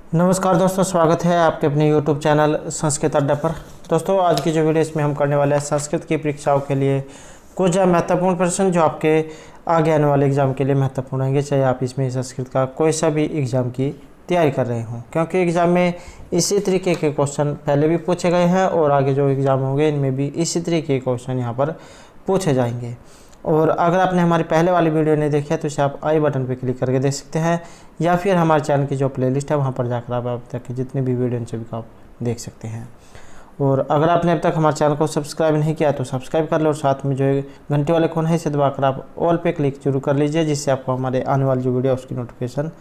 नमस्कार दोस्तों, स्वागत है आपके अपने YouTube चैनल संस्कृत अड्डा पर। दोस्तों, आज की जो वीडियो इसमें हम करने वाले हैं संस्कृत की परीक्षाओं के लिए कुछ महत्वपूर्ण प्रश्न जो आपके आगे आने वाले एग्ज़ाम के लिए महत्वपूर्ण रहेंगे, चाहे आप इसमें संस्कृत का कोई सा भी एग्ज़ाम की तैयारी कर रहे हों, क्योंकि एग्ज़ाम में इसी तरीके के क्वेश्चन पहले भी पूछे गए हैं और आगे जो एग्ज़ाम होंगे इनमें भी इसी तरीके के क्वेश्चन यहाँ पर पूछे जाएंगे। और अगर आपने हमारी पहले वाली वीडियो नहीं देखी है तो इसे आप आई बटन पर क्लिक करके देख सकते हैं, या फिर हमारे चैनल की जो प्लेलिस्ट है वहाँ पर जाकर आप अब तक की जितनी भी वीडियो सभी को आप देख सकते हैं। और अगर आपने अब तक हमारे चैनल को सब्सक्राइब नहीं किया तो सब्सक्राइब कर लो और साथ में जो घंटे वाले कोन है इसे दबाकर आप ऑल पे क्लिक जरूर कर लीजिए, जिससे आपको हमारे आने वाली जो वीडियो है उसकी नोटिफिकेशन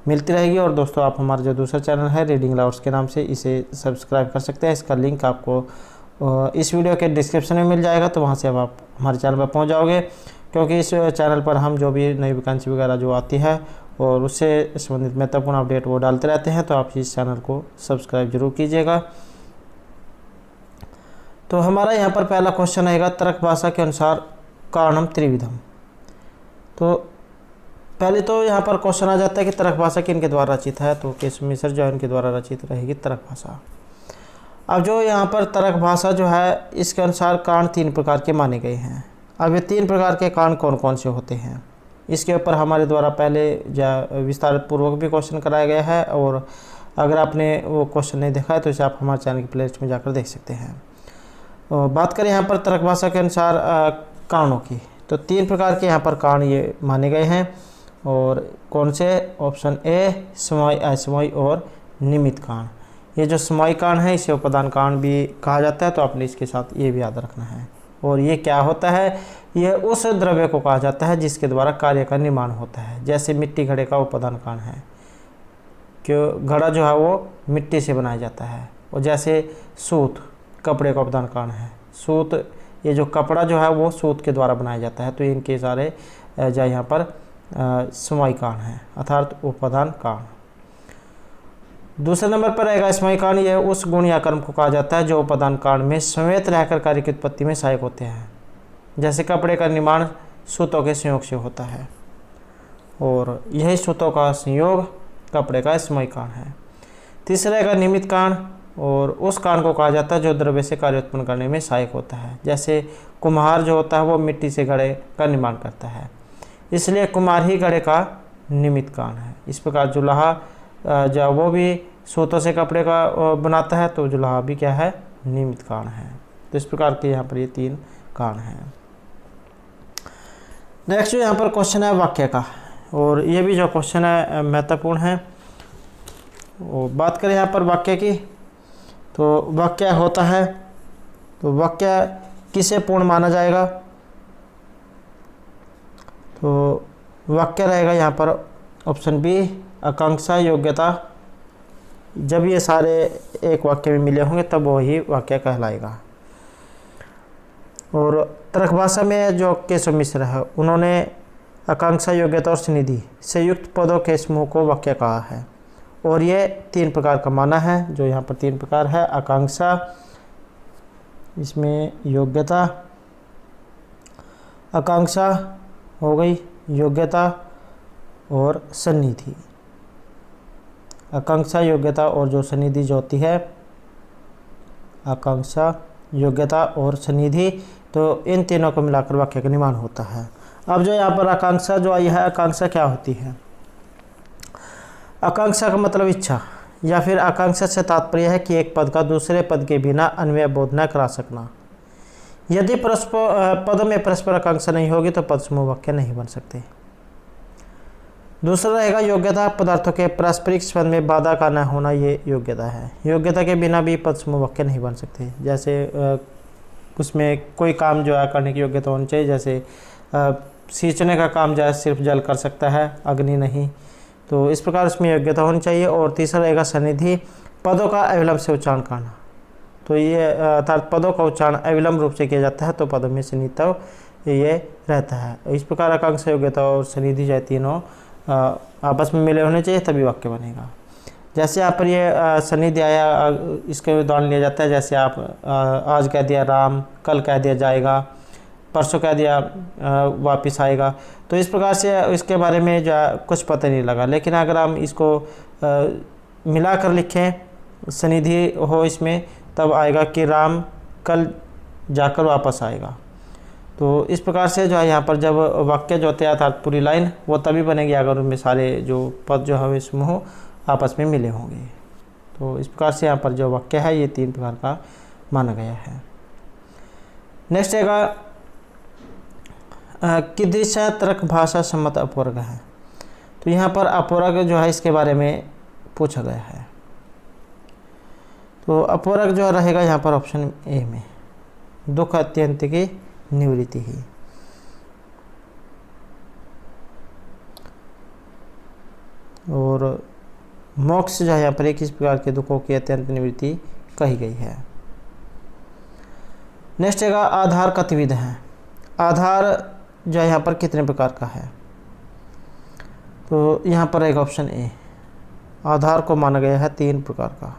मिलती रहेगी। और दोस्तों, आप हमारा जो दूसरा चैनल है रीडिंग लवर्स के नाम से इसे सब्सक्राइब कर सकते हैं। इसका लिंक आपको इस वीडियो के डिस्क्रिप्शन में मिल जाएगा, तो वहाँ से अब आप हमारे चैनल पर पहुँच जाओगे, क्योंकि इस चैनल पर हम जो भी नई वैकेंसी वगैरह जो आती है और उससे संबंधित महत्वपूर्ण अपडेट वो डालते रहते हैं, तो आप इस चैनल को सब्सक्राइब जरूर कीजिएगा। तो हमारा यहाँ पर पहला क्वेश्चन आएगा, तर्क भाषा के अनुसार कारणम त्रिविधम। तो पहले तो यहाँ पर क्वेश्चन आ जाता है कि तर्क भाषा किनके द्वारा रचित है, तो केशव मिश्र जो है इनके द्वारा रचित रहेगी तर्क भाषा। अब जो यहाँ पर तर्क भाषा जो है इसके अनुसार कारण 3 प्रकार के माने गए हैं। अब ये 3 प्रकार के कारण कौन कौन से होते हैं, इसके ऊपर हमारे द्वारा पहले विस्तार पूर्वक भी क्वेश्चन कराया गया है, और अगर आपने वो क्वेश्चन नहीं देखा है तो इसे आप हमारे चैनल की प्लेलिस्ट में जाकर देख सकते हैं। और बात करें यहाँ पर तर्क भाषा के अनुसार कारणों की, तो 3 प्रकार के यहाँ पर कारण ये माने गए हैं। और कौन से? ऑप्शन ए समवायी, असमवायी और निमित्त कारण। ये जो समवायी कारण है इसे उपादान कारण भी कहा जाता है, तो आपने इसके साथ ये भी याद रखना है। और ये क्या होता है? यह उस द्रव्य को कहा जाता है जिसके द्वारा कार्य का निर्माण होता है। जैसे मिट्टी घड़े का उपादान कारण है, क्यों घड़ा जो है वो मिट्टी से बनाया जाता है। और जैसे सूत कपड़े का उपादान कारण है, सूत ये जो कपड़ा जो है वो सूत के द्वारा बनाया जाता है, तो इनके सारे जो यहाँ पर समवायी कारण है, अर्थात उपादान कारण। दूसरे नंबर पर रहेगा असमवायी कारण। यह उस गुण या कर्म को कहा जाता है जो उपादान कारण में समेत रहकर कार्य की उत्पत्ति में सहायक होते हैं। जैसे कपड़े का निर्माण सूतों के संयोग से होता है, और यही सूतों का संयोग कपड़े का असमवायी कारण है। तीसरा रहेगा निमित्त कारण, और उस कारण को कहा जाता है जो द्रव्य से कार्य उत्पन्न करने में सहायक होता है। जैसे कुम्हार जो होता है वो मिट्टी से घड़े का निर्माण करता है, इसलिए कुम्हार ही घड़े का निमित्त कारण है। इस प्रकार जुलाहा जो वो भी सूतों से कपड़े का बनाता है, तो जुलाहा भी क्या है? निमित्त कारण है। तो इस प्रकार के यहाँ पर ये 3 कारण हैं। नेक्स्ट यहाँ पर क्वेश्चन है वाक्य का, और ये भी जो क्वेश्चन है महत्वपूर्ण है। और बात करें यहाँ पर वाक्य की, तो वाक्य होता है, तो वाक्य किसे पूर्ण माना जाएगा? तो वाक्य रहेगा यहाँ पर ऑप्शन बी आकांक्षा, योग्यता। जब ये सारे एक वाक्य में मिले होंगे तब वही वाक्य कहलाएगा। और तर्क भाषा में जो केशव मिश्र है उन्होंने आकांक्षा, योग्यता और सनिधि से युक्त पदों के समूह को वाक्य कहा है। और ये 3 प्रकार का माना है, जो यहाँ पर 3 प्रकार है। आकांक्षा, इसमें योग्यता, आकांक्षा हो गई, योग्यता और सन्निधि। आकांक्षा, योग्यता और जो सन्निधि जो होती है, आकांक्षा, योग्यता और सन्निधि, तो इन तीनों को मिलाकर वाक्य का निर्माण होता है। अब जो यहाँ पर आकांक्षा जो आई है, आकांक्षा क्या होती है? आकांक्षा का मतलब इच्छा, या फिर आकांक्षा से तात्पर्य है कि एक पद का दूसरे पद के बिना अन्वय बोध न करा सकना। यदि पदों में परस्पर आकांक्षा नहीं होगी तो पद समूह वाक्य नहीं बन सकते। दूसरा रहेगा योग्यता, पदार्थों के पारस्परिक संबंध में बाधा का न होना, ये योग्यता है। योग्यता के बिना भी पद समूह वाक्य नहीं बन सकते। जैसे उसमें कोई काम जो है करने की योग्यता होनी चाहिए, जैसे सींचने का काम जो है सिर्फ जल कर सकता है, अग्नि नहीं, तो इस प्रकार उसमें योग्यता होनी चाहिए। और तीसरा रहेगा सन्निधि, पदों का अविलंब से उच्चारण करना, तो ये अर्थात पदों का उच्चारण अविलंब रूप से किया जाता है, तो पदों में सन्निहित ये रहता है। इस प्रकार आकांक्षा, योग्यता और सन्निधि जो तीनों आपस में मिले होने चाहिए, तभी वाक्य बनेगा। जैसे यहाँ पर ये सन्निधि आया, इसके उदाहरण लिया जाता है। जैसे आप आज कह दिया राम, कल कह दिया जाएगा, परसों कह दिया वापस आएगा, तो इस प्रकार से इसके बारे में जो कुछ पता नहीं लगा। लेकिन अगर हम इसको मिलाकर लिखें, सनिधि हो इसमें, तब आएगा कि राम कल जाकर वापस आएगा। तो इस प्रकार से जो है यहाँ पर जब वाक्य जो होते हैं अर्थात पूरी लाइन वो तभी बनेगी अगर उनमें सारे जो पद जो है समूह आपस में मिले होंगे। तो इस प्रकार से यहाँ पर जो वाक्य है ये 3 प्रकार का माना गया है। नेक्स्ट आएगा कीदृश तर्क भाषा सम्मत अपवर्ग है। तो यहाँ पर अपवर्ग जो है इसके बारे में पूछा गया है। तो अपवर्ग जो रहेगा यहाँ पर ऑप्शन ए में, दुख अत्यंत की निवृत्ति ही। और मोक्ष जो है यहाँ पर किस प्रकार के दुखों की अत्यंत निवृत्ति कही गई है। नेक्स्ट है आधार कतिविध है। आधार जो है यहाँ पर कितने प्रकार का है। तो यहाँ पर एक ऑप्शन ए, आधार को माना गया है 3 प्रकार का,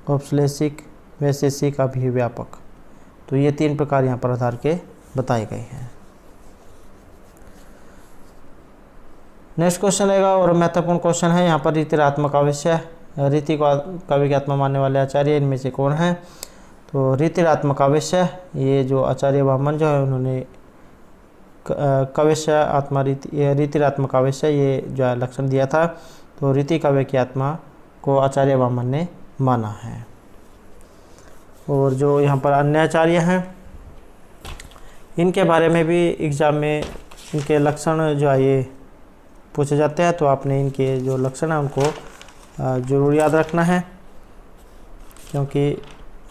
औपश्लेषिक, वैशेषिक, अभिव्यापक। तो ये 3 प्रकार यहाँ पर आधार के बताए गए हैं। नेक्स्ट क्वेश्चन रहेगा और महत्वपूर्ण क्वेश्चन है यहाँ पर रीतिरात्मक आवश्य। रीति को कवि की आत्मा मानने वाले आचार्य इनमें से कौन है। तो रीतिरात्मक आवश्य ये जो आचार्य वामन जो है उन्होंने कवश्य आत्मा रीतिरात्मक आवश्य ये जो है लक्षण दिया था। तो रीति काव्य की आत्मा को आचार्य वामन ने माना है। और जो यहाँ पर अन्य आचार्य हैं इनके बारे में भी एग्ज़ाम में इनके लक्षण जो है ये पूछे जाते हैं। तो आपने इनके जो लक्षण हैं उनको ज़रूर याद रखना है, क्योंकि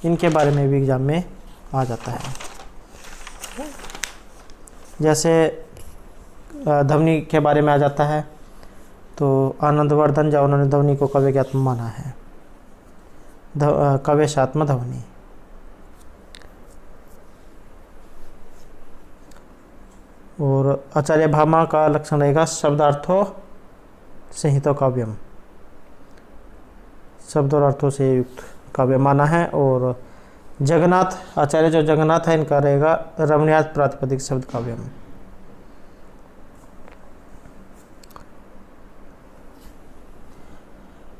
इनके बारे में भी एग्ज़ाम में आ जाता है। जैसे ध्वनि के बारे में आ जाता है। तो आनंदवर्धन जो उन्होंने ध्वनि को कवि की आत्मा माना है, कवेशात्म ध्वनि। और आचार्य भामा का लक्षण रहेगा शब्दार्थों संहितो काव्यम, शब्द और अर्थों से युक्त काव्य माना है। और जगन्नाथ आचार्य जो जगन्नाथ है इनका रहेगा रमणीयार्थ प्रातिपदिक शब्द काव्यम।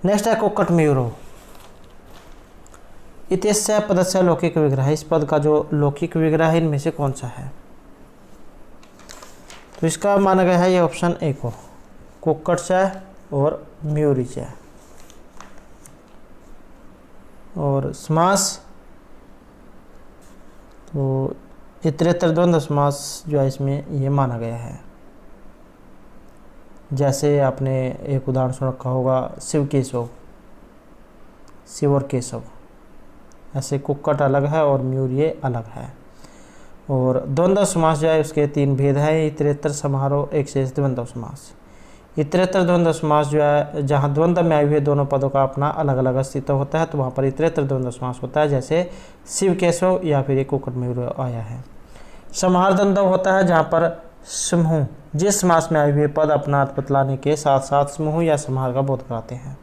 नेक्स्ट है कुक्कुट मयूरो इत्यस्य पदस्य लौकिक विग्रह। इस पद का जो लौकिक विग्रह है इनमें से कौन सा है। तो इसका माना गया है ये ऑप्शन ए को, कुक्कुट से और मयूरी से। और समास तो इतरेतर द्वंद्व समास जो है इसमें ये माना गया है। जैसे आपने एक उदाहरण सुन रखा होगा शिव केशव, शिव और केशव। ऐसे कुक्कुट अलग है और मयूर ये अलग है। और द्वंद्व समास जो है उसके 3 भेद हैं, इतरेतर समारोह, एक शेष द्वंद्व समास। इतरेतर द्वंद्व समास जो है जहाँ द्वंद्व में आए हुए दोनों पदों का अपना अलग अलग अस्तित्व होता है तो वहाँ पर इतरेतर द्वंद्व समास होता है। जैसे शिव केशव या फिर एक कुक्कुट मयूर आया है। समाहार द्वंद्व होता है जहाँ पर समूह जिस समास में आए हुए पद अपना अर्थ बतलाने के साथ साथ समूह या समाहार का बोध कराते हैं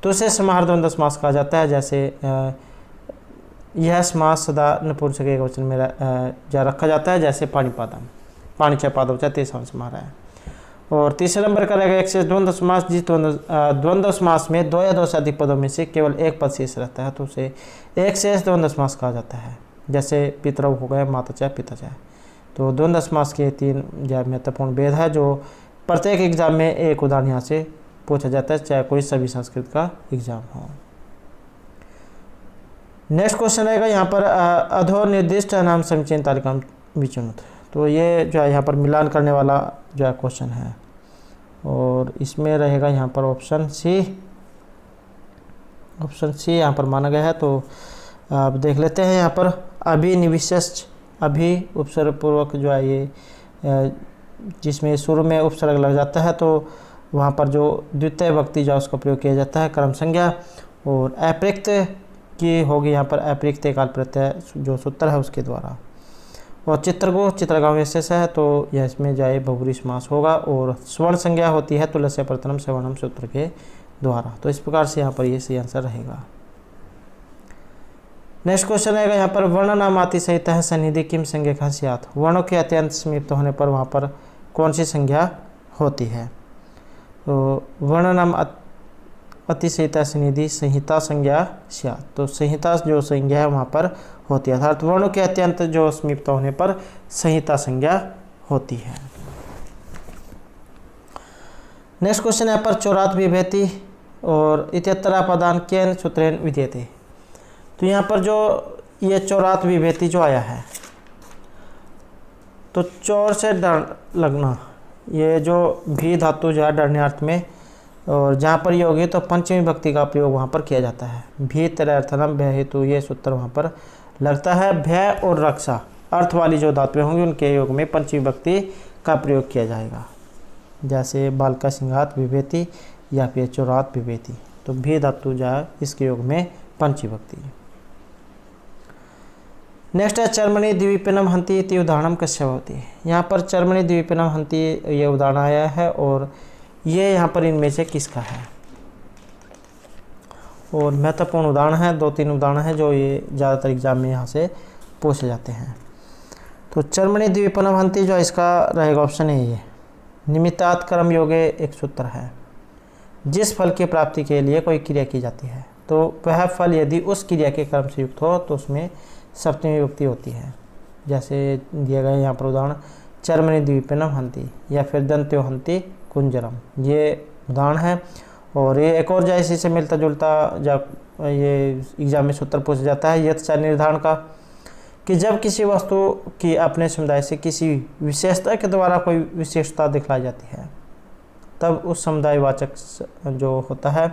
तो उसे समाहार द्वंद्व समास कहा जाता है। जैसे यह समास सदा नपुंसक एक वचन में जा रखा जाता है, जैसे पाणिपादम, पाणिच पादव च तेषां समाहार है। और तीसरे नंबर का रहेगा एक शेष द्वंद्व समास। जिस द्वंद्व समास में 2 या 2 से अधिक पदों में से केवल एक पद शेष रहता है तो उसे एक शेष द्वंद्व समास कहा जाता है। जैसे पितरव हो गए, माता च पिता च। तो द्वंद्व समास के 3 महत्वपूर्ण भेद है जो प्रत्येक एग्जाम में एक उदाहरण यहाँ से पूछा जाता है, चाहे कोई सभी संस्कृत का एग्जाम हो। नेक्स्ट क्वेश्चन रहेगा यहाँ पर अधो निर्दिष्ट नाम समुच्चयन तालिका विचुनुत। तो ये जो है यहाँ पर मिलान करने वाला जो है क्वेश्चन है और इसमें रहेगा यहाँ पर ऑप्शन सी यहाँ पर माना गया है। तो आप देख लेते हैं यहाँ पर अभिनिविष्ट, अभी उपसर्ग पूर्वक जो है ये जिसमें शुरू में उपसर्ग लग जाता है तो वहाँ पर जो द्वितीय विभक्ति जो उसका प्रयोग किया जाता है क्रम संज्ञा। और अप्रयुक्त की होगी यहाँ पर अप्रयुक्त काल प्रत्यय जो सूत्र है उसके द्वारा। और चित्रगो चित्रगांव विशेष है तो यह इसमें जाए बहुब्री समास होगा। और स्वर्ण संज्ञा होती है तुलस्य प्रथम सवर्णम सूत्र के द्वारा। तो इस प्रकार से यहाँ पर ये सही आंसर रहेगा। नेक्स्ट क्वेश्चन रहेगा यहाँ पर वर्ण नाम आति सहित है सन्निधि किम संज्ञा का स्यात्। वर्णों के अत्यंत समीप्त होने पर वहाँ पर कौन सी संज्ञा होती है। तो वर्णनम अतिसंहिता निधि संहिता संज्ञा स्यात्, तो संहिता जो संज्ञा है वहाँ पर होती है, अर्थात वर्णों के अत्यंत जो समीपता होने पर संहिता संज्ञा होती है। नेक्स्ट क्वेश्चन है पर चौरात विभेति और इत्यत्र पदान केन सूत्रेण विधेयते। तो यहाँ पर जो ये चौरात विभेति जो आया है, तो चौर से डर लगना, ये जो भी धातु जो है डरने अर्थ में, और जहाँ पर ये होगी तो पंचमी विभक्ति का प्रयोग वहाँ पर किया जाता है। भी तरर्थनम भय हेतु, ये सूत्र वहाँ पर लगता है। भय और रक्षा अर्थ वाली जो धातुएं होंगी उनके योग में पंचमी विभक्ति का प्रयोग किया जाएगा, जैसे बालका सिंघात विभेति या फिर चौरात विभेति। तो भी धातु जो है इसके योग में पंचमी विभक्ति। नेक्स्ट है चर्मणि द्विपिनम हंति इति उदाहरणम कस्य भवति। यहाँ पर चर्मणि द्विपिनम हंति ये उदाहरण आया है और ये यहाँ पर इनमें से किसका है, और महत्वपूर्ण उदाहरण है, 2-3 उदाहरण है जो ये ज़्यादातर एग्जाम में यहाँ से पूछे जाते हैं। तो चर्मणि द्विपिनम हंति जो इसका रहेगा ऑप्शन है ये। निमित्तात् कर्म योगे एक सूत्र है, जिस फल की प्राप्ति के लिए कोई क्रिया की जाती है तो वह फल यदि उस क्रिया के कर्म से युक्त हो तो उसमें सप्तमी विभक्ति होती है। जैसे दिया गया यहाँ पर उदाहरण चर्मणि द्विपिनम हंति या फिर दंत्यो हंति कुंजरम, ये उदाहरण है। और ये एक और जैसे से मिलता जुलता जब ये एग्जाम में सूत्र पूछा जाता है यथ निर्धारण का, कि जब किसी वस्तु की अपने समुदाय से किसी विशेषता के द्वारा कोई विशेषता दिखलाई जाती है तब उस समुदाय वाचक जो होता है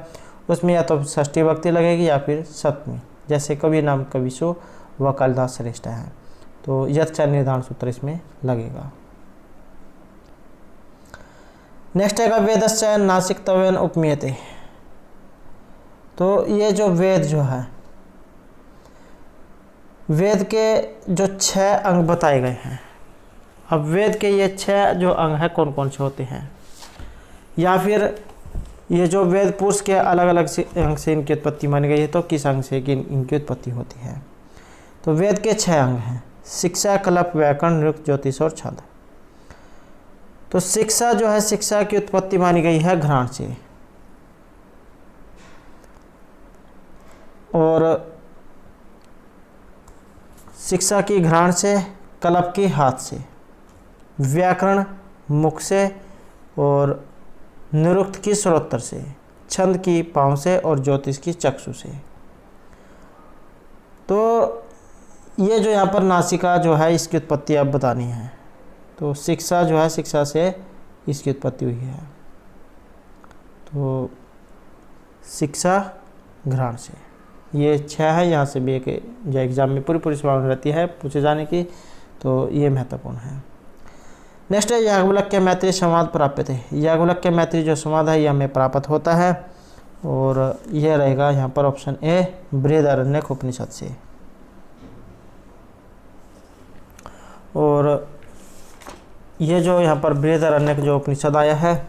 उसमें या तो षष्ठी विभक्ति लगेगी या फिर सप्तमी, जैसे कवि नाम कविसु व कालिदास श्रेष्ठ है, तो यथ निर्धारण सूत्र इसमें लगेगा। नेक्स्ट है वेदस्य नासिकत्वेन उपमीयते। तो ये जो वेद जो है, वेद के जो 6 अंग बताए गए हैं, अब वेद के ये 6 जो अंग हैं कौन कौन से होते हैं, या फिर ये जो वेद पुरुष के अलग अलग अंग से इनकी उत्पत्ति मानी गई है तो किस अंग से इनकी उत्पत्ति होती है। तो वेद के 6 अंग हैं शिक्षा, कल्प, व्याकरण, निरुक्त, ज्योतिष और छंद। तो शिक्षा जो है, शिक्षा की उत्पत्ति मानी गई है घ्राण से, और शिक्षा की घ्राण से, कल्प की हाथ से, व्याकरण मुख से, और निरुक्त की श्रोत्र से, छंद की पाँव से, और ज्योतिष की चक्षु से। तो ये जो यहाँ पर नासिका जो है इसकी उत्पत्ति अब बतानी है। तो शिक्षा जो है, शिक्षा से इसकी उत्पत्ति हुई है, तो शिक्षा घ्राण से, ये 6 है। यहाँ से भी एक जो एग्जाम में पूरी संभावना रहती है पूछे जाने की, तो ये महत्वपूर्ण है। नेक्स्ट है याज्ञवल्क्य मैत्री संवाद प्राप्त है। याज्ञवल्क्य मैत्री जो संवाद है यह हमें प्राप्त होता है, और यह रहेगा यहाँ पर ऑप्शन ए बृहदारण्यक उपनिषद से। और ये जो यहाँ पर बृहदारण्यक जो उपनिषद आया है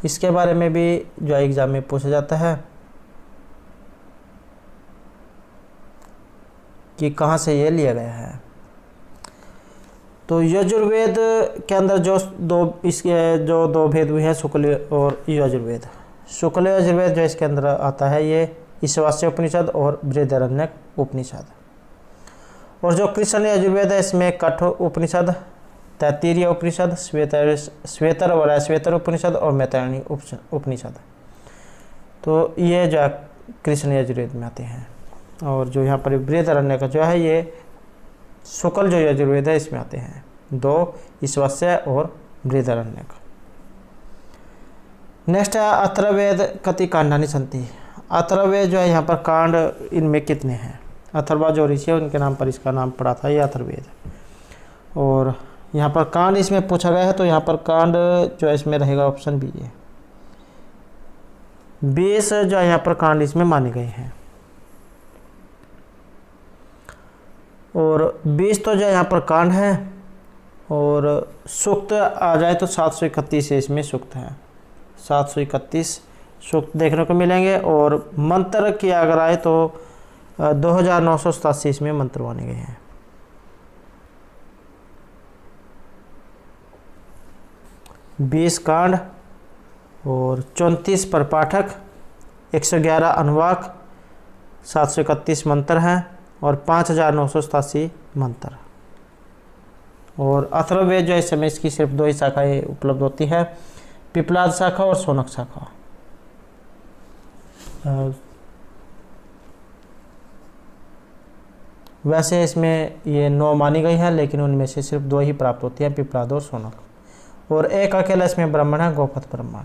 इसके बारे में भी जो एग्जाम में पूछा जाता है कि कहाँ से ये लिया गया है। तो यजुर्वेद के अंदर जो दो भेद हुए हैं, शुक्ल और यजुर्वेद। शुक्ल यजुर्वेद जो इसके अंदर आता है ये ईशावास्य उपनिषद और बृहदारण्यक उपनिषद। और जो कृष्ण यजुर्वेद है इसमें कठ उपनिषद, तैत्तिरीय उपनिषद, श्वेतर और अश्वेतर उपनिषद और मैत्रेयी उपनिषद। तो ये जो कृष्ण यजुर्वेद में आते हैं। और जो यहाँ पर बृहदारण्यक का जो है ये शुक्ल जो यजुर्वेद है इसमें आते हैं, 2 ईशावास्य और बृहदारण्यक। नेक्स्ट है अथर्ववेद कति कांडानि सन्ति। अथर्ववेद जो है यहाँ पर कांड इनमें कितने हैं। अथर्वा जो ऋषि है उनके नाम पर इसका नाम पड़ा था ये अथर्ववेद। और यहाँ पर कांड इसमें पूछा गया है, तो यहाँ पर कांड जो है इसमें रहेगा ऑप्शन बी है। 20 जो है यहाँ पर कांड इसमें माने गए हैं, और 20 तो जो यहाँ पर कांड है, और सूक्त आ जाए तो 731 इसमें सूक्त है, 731 सूक्त देखने को मिलेंगे। और मंत्र की अगर आए तो 2987 इसमें मंत्र माने गए हैं। 20 कांड और 34 प्रपाठक, 111 अनुवाक, 731 मंत्र हैं और 5987 मंत्र। और अथर्ववेद जो है इस समय इसकी सिर्फ 2 ही शाखाएँ उपलब्ध होती है, पिपलाद शाखा और शौनक शाखा। वैसे इसमें ये 9 मानी गई है, लेकिन उनमें से सिर्फ 2 ही प्राप्त होती हैं, पिपलाद और शौनक। और एक अकेला इसमें ब्राह्मण है, गोपथ ब्राह्मण।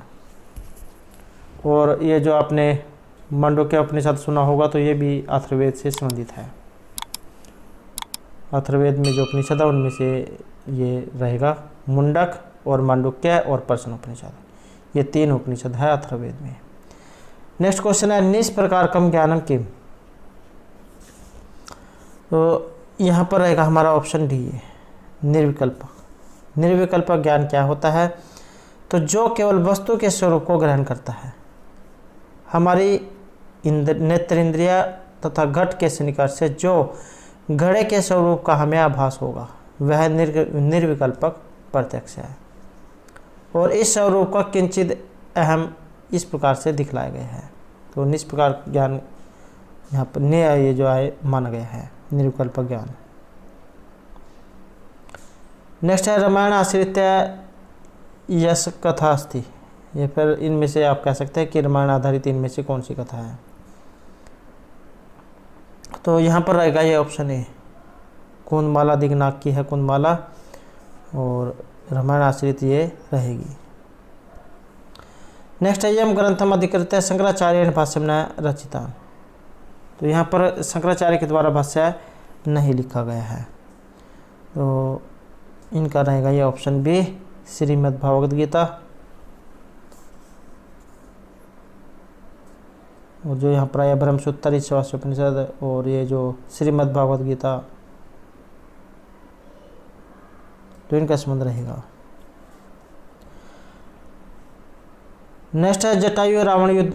और ये जो आपने मांडुक्य उपनिषद सुना होगा तो ये भी अथर्ववेद से संबंधित है। अथर्ववेद में जो उपनिषद है उनमें से ये रहेगा, मुंडक और मांडुक्य और प्रश्न उपनिषद, ये 3 उपनिषद है अथर्ववेद में। नेक्स्ट क्वेश्चन है निस प्रकारकम ज्ञानम किम। तो यहाँ पर रहेगा हमारा ऑप्शन डी है, निर्विकल्प। निर्विकल्प ज्ञान क्या होता है? तो जो केवल वस्तु के स्वरूप को ग्रहण करता है। हमारी नेत्रेंद्रिय तथा घट के सन्निकट से जो घड़े के स्वरूप का हमें आभास होगा वह निर्विकल्पक प्रत्यक्ष है। और इस स्वरूप का किंचित अहम इस प्रकार से दिखलाया गया है। तो निष्प्रकार ज्ञान यहाँ पर ये जो है माना गया है, निर्विकल्पक ज्ञान। नेक्स्ट है रामायण आश्रित यश कथा अस्ति। ये फिर इनमें से आप कह सकते हैं कि रामायण आधारित इनमें से कौन सी कथा है। तो यहाँ पर रहेगा ये ऑप्शन ए, कुंदमाला दिग्नाग की है कुंदमाला, और रामायण आश्रित ये रहेगी। नेक्स्ट है यम ग्रंथम अधिकृत शंकराचार्य भाष्यम न रचिता। तो यहाँ पर शंकराचार्य के द्वारा भाष्य नहीं लिखा गया है, तो इनका रहेगा ये ऑप्शन बी, श्रीमद् भागवत गीता। और जो यहाँ पर आया ब्रह्मसूत्र, ईशावास्य उपनिषद और ये जो श्रीमद् भागवत गीता, तो इनका संबंध रहेगा। नेक्स्ट है जटायु रावण युद्ध,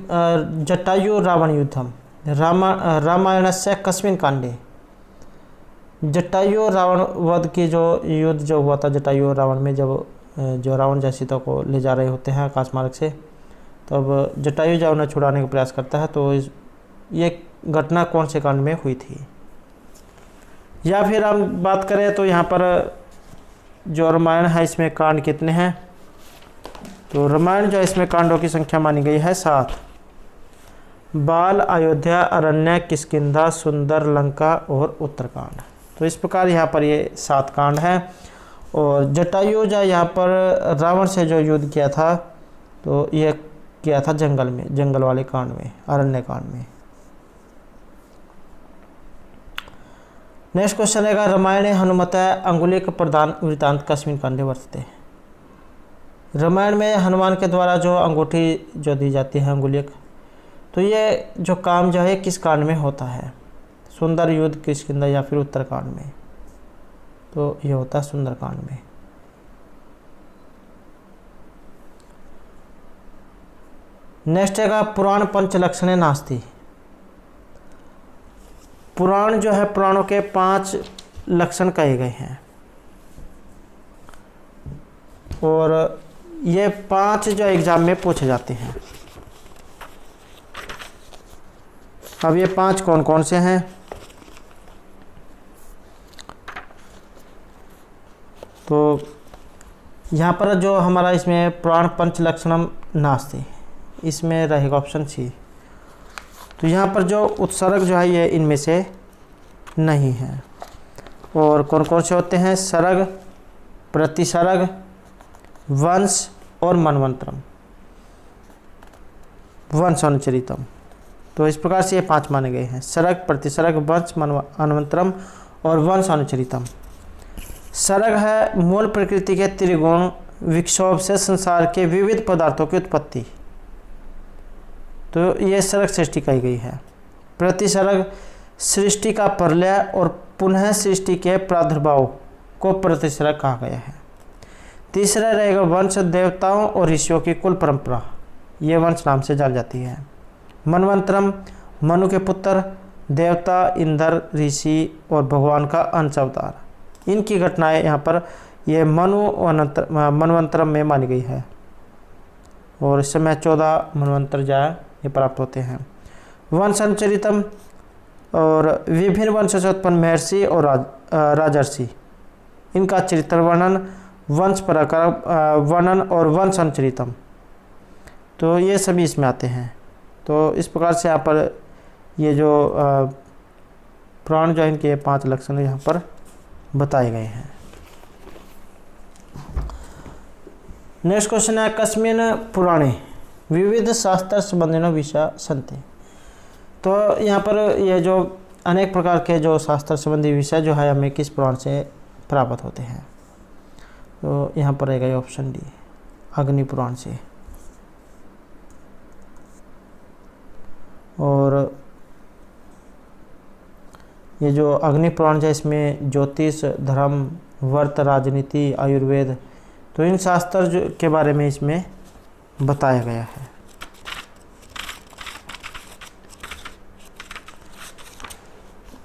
जटायु रावण युद्धम रामायण से कस्मिन कांडे। जटायु रावण वध की जो युद्ध जो हुआ था जटायु रावण में, जब जो रावण जय सीता को ले जा रहे होते हैं आकाश मार्ग से, तब जटायु जब उन्हें छुड़ाने का प्रयास करता है, तो ये घटना कौन से कांड में हुई थी? या फिर हम बात करें तो यहाँ पर जो रामायण है इसमें कांड कितने हैं? तो रामायण जो इसमें कांडों की संख्या मानी गई है 7। बाल, अयोध्या, अरण्य, किष्किंधा, सुंदर, लंका और उत्तरकांड। तो इस प्रकार यहाँ पर ये 7 कांड हैं। और जटायु जो यहाँ पर रावण से जो युद्ध किया था, तो ये किया था जंगल में, जंगल वाले कांड में, अरण्य कांड में। नेक्स्ट क्वेश्चन रहेगा रामायणे हनुमत अंगुलिक प्रदान वृत्तांत कस्मिन कांडे वर्तते। रामायण में हनुमान के द्वारा जो अंगूठी जो दी जाती है अंगुलिक, तो ये जो काम जो है किस कांड में होता है? सुंदर, युद्ध, किष्किंधा या फिर उत्तरकांड में? तो ये होता है सुंदरकांड में। नेक्स्ट है पुराण पंच लक्षणे नास्ति। पुराण जो है, पुराणों के 5 लक्षण कहे गए हैं, और ये 5 जो एग्जाम में पूछे जाते हैं। अब ये 5 कौन कौन से हैं? तो यहाँ पर जो हमारा इसमें पुराण पंच लक्षणम नास्ति, इसमें रहेगा ऑप्शन सी। तो यहाँ पर जो उत्सर्ग जो है ये इनमें से नहीं है। और कौन कौन से होते हैं? सर्ग, प्रतिसर्ग, वंश और मनवंतरम, वंशानुचरितम। तो इस प्रकार से ये 5 माने गए हैं, सर्ग, प्रतिसर्ग, वंश, मनवंतरम और वंशानुचरितम। सर्ग है मूल प्रकृति के त्रिगुण विक्षोभ से संसार के विविध पदार्थों की उत्पत्ति, तो ये सर्ग सृष्टि कही गई है। प्रतिसर्ग सृष्टि का प्रलय और पुनः सृष्टि के प्रादुर्भाव को प्रतिसर्ग कहा गया है। तीसरा रहेगा वंश, देवताओं और ऋषियों की कुल परंपरा, ये वंश नाम से जानी जाती है। मनवंतरम मनु के पुत्र, देवता, इंद्र, ऋषि और भगवान का अंश अवतार, इनकी घटनाएं यहाँ पर ये मनवंतरम में मानी गई है। और इस समय 14 मनवंतर जाए ये प्राप्त होते हैं। वंशचरितम और विभिन्न वंश से उत्पन्न महर्षि और राजर्षि, इनका चरित्र वर्णन, वंश पराक्रम वर्णन और वंशचरितम, तो ये सभी इसमें आते हैं। तो इस प्रकार से यहाँ पर ये जो पुराण जो इनके 5 लक्षण यहाँ पर बताए गए हैं। नेक्स्ट क्वेश्चन है कस्मिन् पुराणे विविध शास्त्र संबंधिनो विषय सन्ति। तो यहाँ पर ये जो अनेक प्रकार के जो शास्त्र संबंधी विषय जो है हमें किस पुराण से प्राप्त होते हैं, तो यहाँ पर रहेगा ऑप्शन डी, अग्नि पुराण से। और ये जो अग्नि पुराण है इसमें ज्योतिष, धर्म, व्रत, राजनीति, आयुर्वेद, तो इन शास्त्र जो के बारे में इसमें बताया गया है।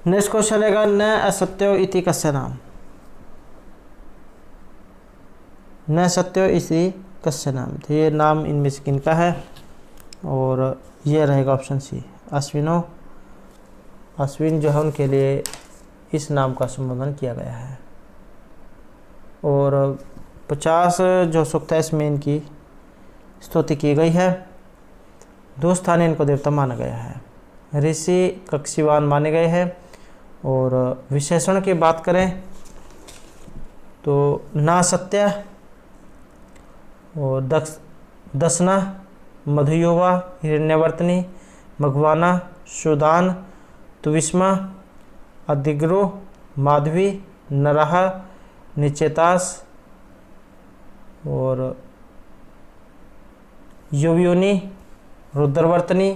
नेक्स्ट क्वेश्चन रहेगा न असत्यो इति कस्य नाम। न सत्यो इति कस्य नाम, तो ये नाम इनमें से किनका है, और ये रहेगा ऑप्शन सी, अश्विनो। अश्विन जो है उनके लिए इस नाम का संबोधन किया गया है। और 50 जो सूक्त है इसमें इनकी स्तुति की गई है। 2 स्थान इनको देवता माना गया है। ऋषि कक्षीवान माने गए हैं। और विशेषण की बात करें तो ना सत्य और दसना, मधुयोवा, हिरण्यवर्तनी, मघवाना, सुदान, तुविस्मा, अधिग्रो, माधवी, नरह, निचेतास और युवयोनि, रुद्रवर्तनी,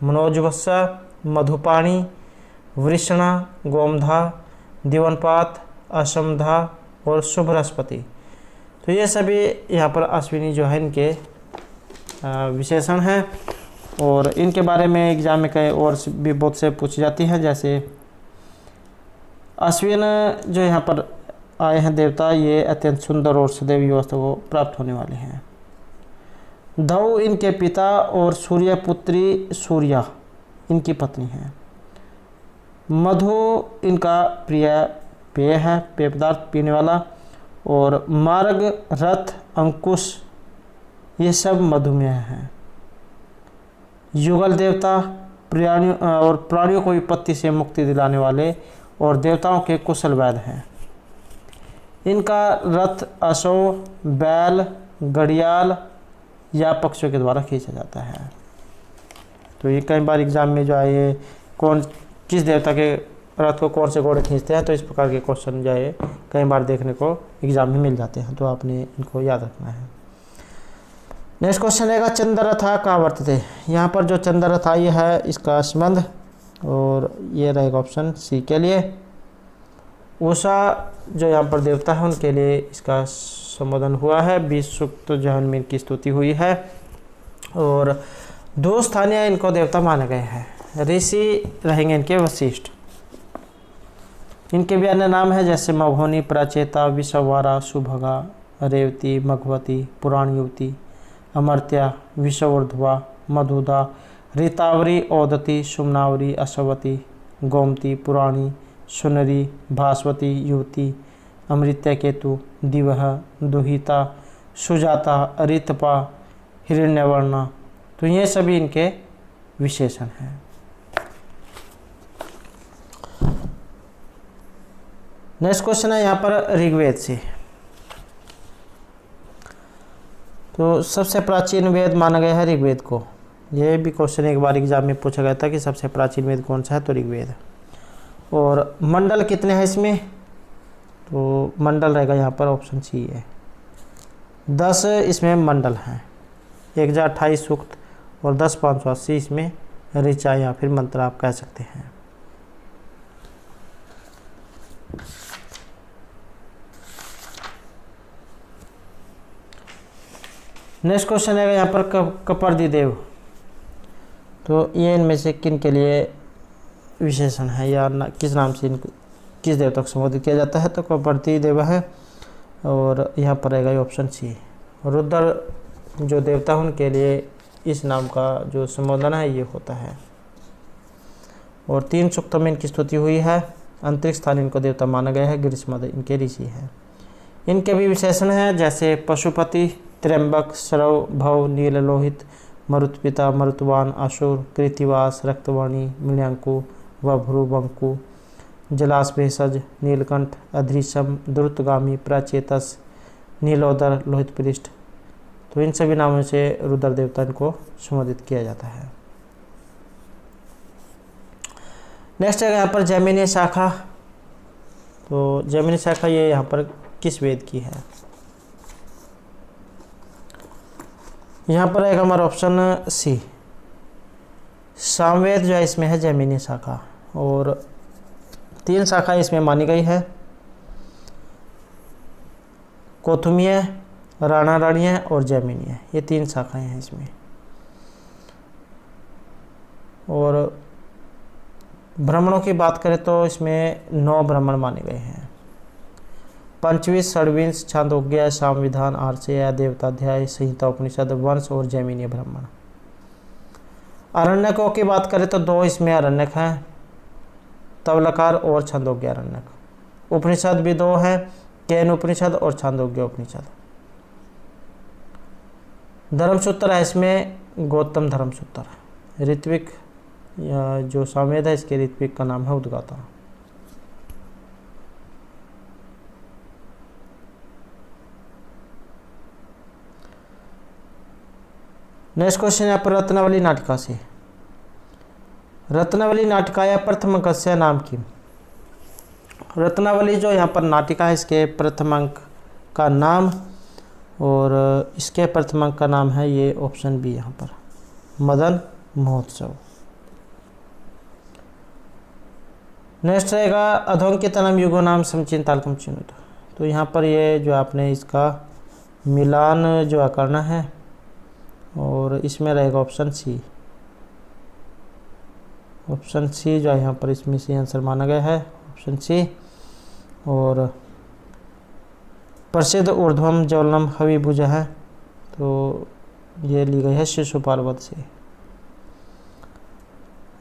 मनोजवस्सा, मधुपाणी, वृषणा, गोमधा, दिवनपात, असमधा और शुभ्रस्पति, तो ये सभी यहाँ पर अश्विनी जो है इनके विशेषण हैं। और इनके बारे में एग्जाम में कई और भी बहुत से पूछी जाती हैं, जैसे अश्विन जो यहाँ पर आए हैं देवता, ये अत्यंत सुंदर और सदैव युवावस्था को प्राप्त होने वाले हैं। धौ इनके पिता और सूर्य पुत्री सूर्या इनकी पत्नी है। मधु इनका प्रिय पेय है, पेय पदार्थ पीने वाला। और मार्ग, रथ, अंकुश ये सब मधुमेह हैं। युगल देवता प्राणियों और प्राणियों को विपत्ति से मुक्ति दिलाने वाले और देवताओं के कुशल वैद्य हैं। इनका रथ अश्व, बैल, घड़ियाल या पक्षियों के द्वारा खींचा जाता है। तो ये कई बार एग्जाम में जो है ये किस देवता के रथ को कौन से घोड़े खींचते हैं, तो इस प्रकार के क्वेश्चन जो है कई बार देखने को एग्जाम में मिल जाते हैं, तो आपने इनको याद रखना है। नेक्स्ट क्वेश्चन रहेगा चंद्ररथा का वर्तते। यहाँ पर जो चंद्ररथा ये है इसका संबंध, और ये रहेगा ऑप्शन सी के लिए। उषा जो यहाँ पर देवता है उनके लिए इसका संबोधन हुआ है। 20 सूक्त जो है उनमें इनकी स्तुति हुई है। और 2 स्थानीय इनको देवता माने गए हैं। ऋषि रहेंगे इनके वशिष्ठ। इनके भी अन्य नाम है जैसे मघोनी, प्राचेता, विषवारा, सुभगा, रेवती, मघवती, पुराण युवती, अमर्त्या, विषवर्धवा, मधुदा, रीतावरी, औदती, सुमनावरी, अश्वती, गोमती, पुराणी, सुनरी, भास्वती, युवती, अमृत्य केतु, दिवह, दुहिता, सुजाता, ऋतपा, हिरण्यवर्णा, तो ये सभी इनके विशेषण हैं। नेक्स्ट क्वेश्चन है यहाँ पर ऋग्वेद से। तो सबसे प्राचीन वेद माना गया है ऋग्वेद को। यह भी क्वेश्चन एक बार एग्जाम में पूछा गया था कि सबसे प्राचीन वेद कौन सा है, तो ऋग्वेद। और मंडल कितने हैं इसमें, तो मंडल रहेगा यहाँ पर ऑप्शन सी है। 10 इसमें मंडल हैं, 1028 सूक्त और 10,580 इसमें ऋचा या फिर मंत्र आप कह सकते हैं। नेक्स्ट क्वेश्चन है यहाँ पर कपर्दी देव। तो ये इनमें से किन के लिए विशेषण है या किस नाम से इनको किस देवता को संबोधित किया जाता है, तो कपर्दी देव है। और यहाँ पर रहेगा ऑप्शन सी। रुद्र जो देवता उनके लिए इस नाम का जो संबोधन है ये होता है। और 3 सूक्तों में इनकी स्तुति हुई है। अंतरिक्ष स्थान इनको देवता माना गया है। ग्रीष्मद इनके ऋषि हैं। इनके भी विशेषण हैं जैसे पशुपति, त्र्यंबक, श्रव, भव, नीललोहित, मरुत्पिता, मरुतवान, असुर, कृतिवास, रक्तवाणी, मृण्यांकु, वभ्रुवंकु, जलास भेषज, नीलकंठ, अधृशम, द्रुतगामी, प्रचेतस, नीलोदर, लोहित पृष्ठ। तो इन सभी नामों से रुद्र देवता को संबोधित किया जाता है। नेक्स्ट है यहाँ पर जैमिनी शाखा। तो जैमिनी शाखा ये यहाँ पर किस वेद की है? यहाँ पर एक हमारा ऑप्शन सी, सामवेद जो है इसमें है जैमिनी शाखा। और 3 शाखा इसमें मानी गई है, कौथुमीय, राणा राणीय और जैमिनीय, ये 3 शाखाएं हैं इसमें। और ब्राह्मणों की बात करें तो इसमें 9 ब्राह्मण माने गए हैं। पंचविंश, षड्विंश, छांदोग्य, सामविधान, आर्षेय, देवताध्याय, संहिता, उपनिषद, वंश और जैमिनीय ब्राह्मण। आरण्यकों की बात करें तो 2 इसमें आरण्यक हैं, तवलकार और छंदोग्य आरण्यक। उपनिषद भी 2 हैं, केन उपनिषद और छांदोग्य उपनिषद। धर्मसूत्र है इसमें गौतम धर्मसूत्र। ऋत्विक जो सामवेद है इसके ऋत्विक का नाम है उद्गाता। नेक्स्ट क्वेश्चन है पर रत्नावली नाटिका से। रत्नावली नाटिकाया प्रथम अंकस्य नाम की। रत्नावली जो यहाँ पर नाटिका है इसके प्रथम अंक का नाम, और इसके प्रथम अंक का नाम है ये ऑप्शन बी यहाँ पर, मदन महोत्सव। नेक्स्ट रहेगा अधोंकितनम युगो नाम समचिंतालकम चिन्हित। तो यहाँ पर ये जो आपने इसका मिलान जो है करना है, और इसमें रहेगा ऑप्शन सी। ऑप्शन सी जो है यहाँ पर इसमें सी आंसर माना गया है, ऑप्शन सी। और प्रसिद्ध ऊर्ध्वम ज्वलनम हविभुज है, तो ये ली गई है शिशुपाल वध से।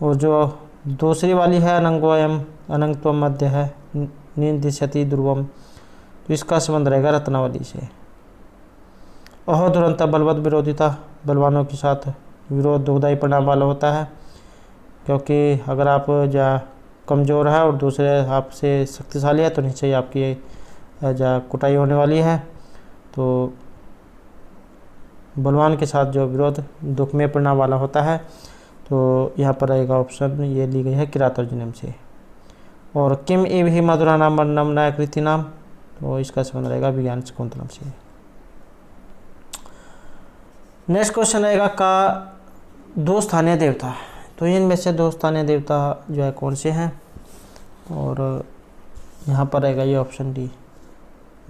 और जो दूसरी वाली है अनंगोयम अनंगत्वम मध्य है, निंदिशति ध्रुवम, तो इसका संबंध रहेगा रत्नावली से। अहो दुरंता बलवत विरोधिता, बलवानों के साथ विरोध दुखदायी परिणाम वाला होता है, क्योंकि अगर आप जा कमज़ोर है और दूसरे आपसे शक्तिशाली है तो निश्चय ही आपकी जा कुटाई होने वाली है। तो बलवान के साथ जो विरोध दुखमय परिणाम वाला होता है। तो यहाँ पर रहेगा ऑप्शन ये ली गई है किरातर्जुनीम से। और किम एव ही मधुरा नाम वर्णम नायकृति नाम, तो इसका संबंध रहेगा विज्ञान शकुंतलम से। नेक्स्ट क्वेश्चन रहेगा का 2 स्थानीय देवता। तो इनमें से 2 स्थानीय देवता जो है कौन से हैं? और यहाँ पर रहेगा ये ऑप्शन डी,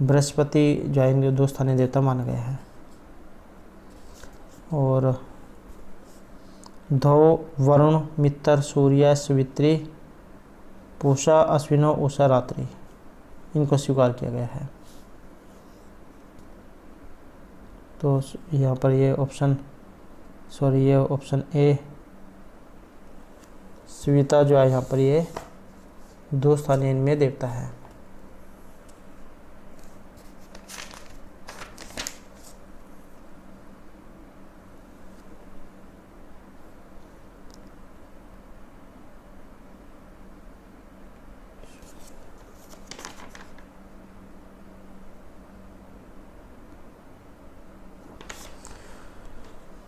बृहस्पति जो है इनके 2 स्थानीय देवता माना गया है। और धौ, वरुण, मित्र, सूर्य, सवित्री, पूषा, अश्विनो, उषा, रात्रि, इनको स्वीकार किया गया है। तो यहाँ पर ये ऑप्शन ये ऑप्शन ए सविता जो है यहाँ पर ये 2 स्थानीय इनमें देवता है।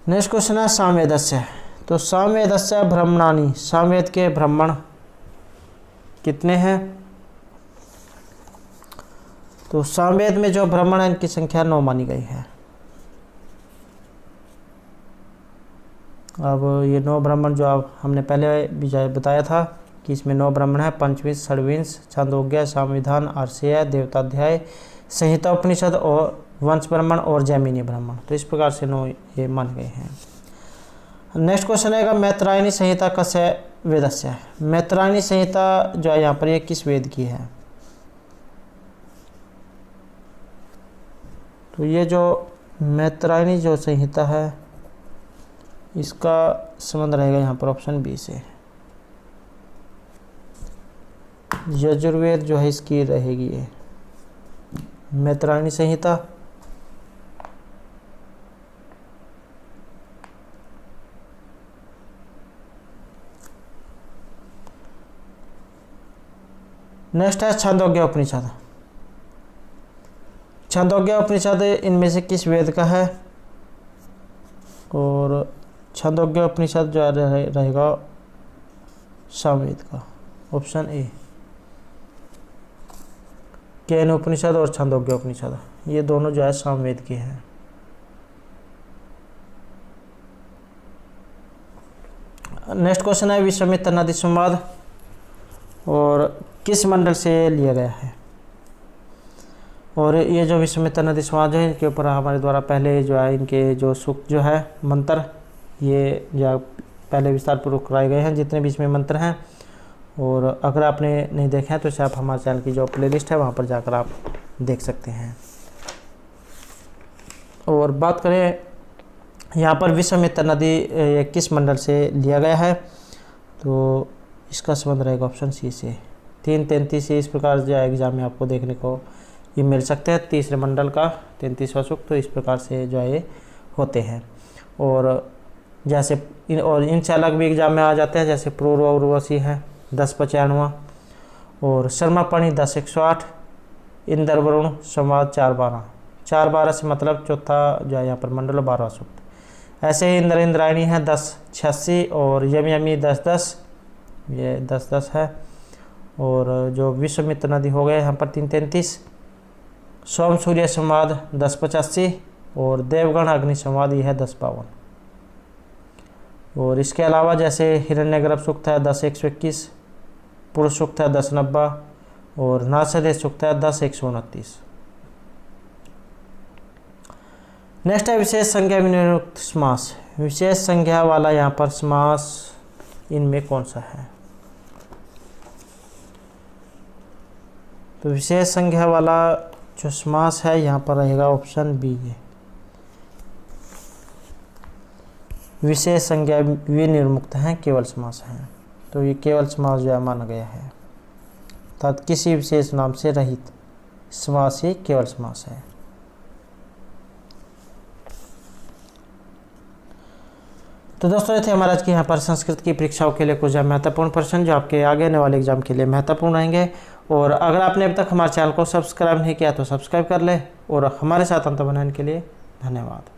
नेक्स्ट क्वेश्चन है सामवेदस्य। तो सामवेदस्य ब्राह्मणानि, सामवेद के ब्राह्मण कितने हैं? तो सामवेद में जो ब्राह्मण है इनकी संख्या 9 मानी गई है। अब ये 9 ब्राह्मण जो अब हमने पहले भी बताया था कि इसमें 9 ब्राह्मण है, पंचविंश, षड्विंश, छांदोग्य, सामविधान, आर्षेय, देवताध्याय, संहिता, उपनिषद और वंश ब्राह्मण और जैमिनी ब्राह्मण। तो इस प्रकार से 9 ये मान गए हैं। नेक्स्ट क्वेश्चन आएगा मैत्रायणी संहिता कस्य वेदस्य है। मैत्रायणी संहिता जो है यहाँ पर ये किस वेद की है? तो ये जो मैत्रायणी जो संहिता है इसका संबंध रहेगा यहाँ पर ऑप्शन बी से। यजुर्वेद जो है इसकी रहेगी ये मैत्रायणी संहिता। नेक्स्ट है छांदोग्य उपनिषद। छांदोग्य उपनिषद इनमें से किस वेद का है? और छांदोग्य उपनिषद जो रहेगा सामवेद का, ऑप्शन ए। केन उपनिषद और छांदोग्य उपनिषद ये दोनों जो है सामवेद के हैं। नेक्स्ट क्वेश्चन है विश्वामित्र नदी संवाद और किस मंडल से लिया गया है? और ये जो विश्वामित्र नदी संवाद है इनके ऊपर हमारे द्वारा पहले जो है इनके जो सूक्त जो है मंत्र ये जो पहले विस्तार पूर्वक कराए गए हैं जितने भी इसमें मंत्र हैं। और अगर आपने नहीं देखे हैं तो इसे आप हमारे चैनल की जो प्लेलिस्ट है वहाँ पर जाकर आप देख सकते हैं। और बात करें यहाँ पर विश्वामित्र नदी किस मंडल से लिया गया है तो इसका संबंध रहेगा ऑप्शन सी से। 3:33 से इस प्रकार जो एग्जाम में आपको देखने को ये मिल सकते हैं। तीसरे मंडल का 33वां सूक्त तो इस प्रकार से जो है होते हैं। और जैसे इनसे अलग भी एग्जाम में आ जाते हैं जैसे पूर्व उर्वशी है 10:95 और शर्मापणी 10:108, इंद्र वरुण संवाद 4:12। 4:12 से मतलब चौथा जो है यहाँ पर मंडल 12वां सूक्त। ऐसे ही इंद्र इंद्रायणी है 10:86 और यम यमी 10:10 ये 10:10 है। और जो विश्वामित्र नदी हो गए यहाँ पर 3:33। सोम सूर्य संवाद 10:85 और देवगण अग्नि संवाद ये है 10:52। और इसके अलावा जैसे हिरण्यगर्भ सूक्त है 10:121, पुरुष सूक्त है 10:90 और नासदेश सूक्त है 10:129। नेक्स्ट है विशेष संज्ञा विनियुक्त समास। विशेष संज्ञा वाला यहाँ पर समास इनमें कौन सा है? तो विशेष संज्ञा वाला जो समास है यहाँ पर रहेगा ऑप्शन बी है। विशेष संज्ञा विनिर्मुक्त हैं केवल समास हैं तो ये केवल समास जो है माना गया है अर्थात किसी विशेष नाम से रहित समास ही केवल समास है। तो दोस्तों ये थे हमारे आज के यहाँ पर संस्कृत की परीक्षाओं के लिए कुछ महत्वपूर्ण प्रश्न जो आपके आगे आने वाले एग्जाम के लिए महत्वपूर्ण रहेंगे। और अगर आपने अभी तक हमारे चैनल को सब्सक्राइब नहीं किया तो सब्सक्राइब कर ले। और हमारे साथ अंत बनाने के लिए धन्यवाद।